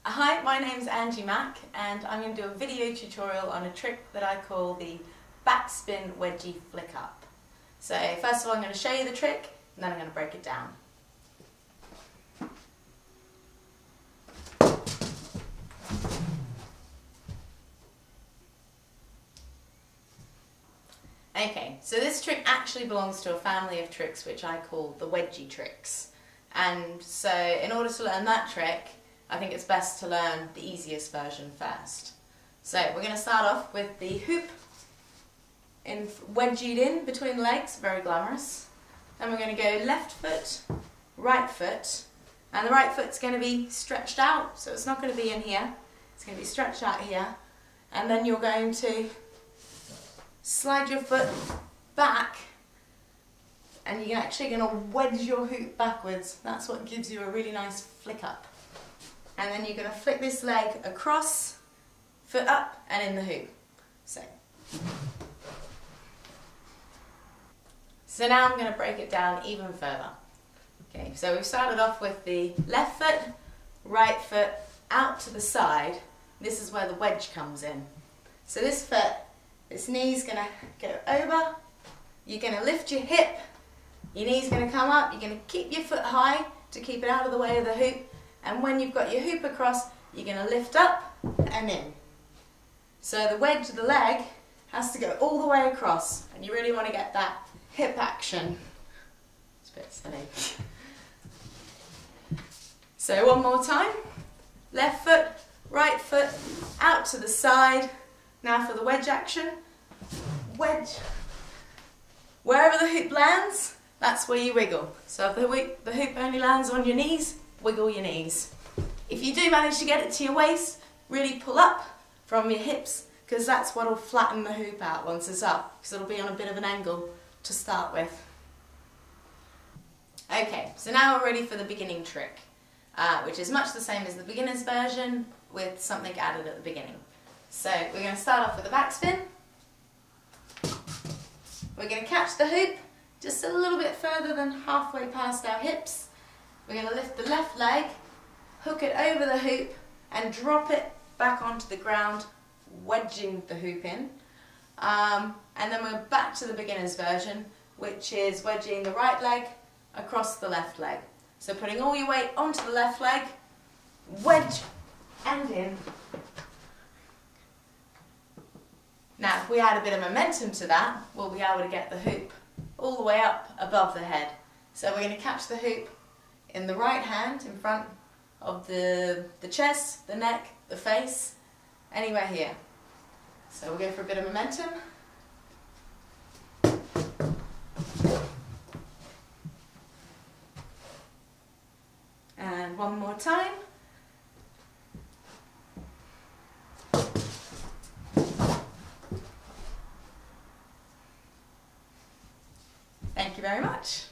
Hi, my name's Angie Mack and I'm going to do a video tutorial on a trick that I call the backspin wedgie flick up. So first of all I'm going to show you the trick and then I'm going to break it down. Okay, so this trick actually belongs to a family of tricks which I call the wedgie tricks. And so in order to learn that trick, I think it's best to learn the easiest version first. So we're going to start off with the hoop wedgied in between the legs, very glamorous. Then we're going to go left foot, right foot, and the right foot's going to be stretched out, so it's not going to be in here, it's going to be stretched out here. And then you're going to slide your foot back and you're actually going to wedge your hoop backwards. That's what gives you a really nice flick up. And then you're going to flick this leg across, foot up and in the hoop. So now I'm going to break it down even further. Okay, so we've started off with the left foot, right foot, out to the side. This is where the wedge comes in. So this foot, this knee's going to go over, you're going to lift your hip, your knee's going to come up, you're going to keep your foot high to keep it out of the way of the hoop, and when you've got your hoop across, you're going to lift up and in. So the wedge of the leg has to go all the way across, and you really want to get that hip action. It's a bit silly. So one more time, left foot, right foot, out to the side. Now for the wedge action, wedge. Wherever the hoop lands, that's where you wiggle. So if the hoop only lands on your knees, wiggle your knees. If you do manage to get it to your waist, really pull up from your hips, because that's what will flatten the hoop out once it's up, because it'll be on a bit of an angle to start with. Okay, so now we're ready for the beginning trick, which is much the same as the beginner's version with something added at the beginning. So we're going to start off with a backspin. We're going to catch the hoop just a little bit further than halfway past our hips. We're going to lift the left leg, hook it over the hoop and drop it back onto the ground, wedging the hoop in. And then we're back to the beginner's version, which is wedging the right leg across the left leg. So putting all your weight onto the left leg, wedge and in. Now if we add a bit of momentum to that, we'll be able to get the hoop all the way up above the head. So we're going to catch the hoop in the right hand in front of the chest, the neck, the face, anywhere here. So we'll go for a bit of momentum. And one more time. Thank you very much.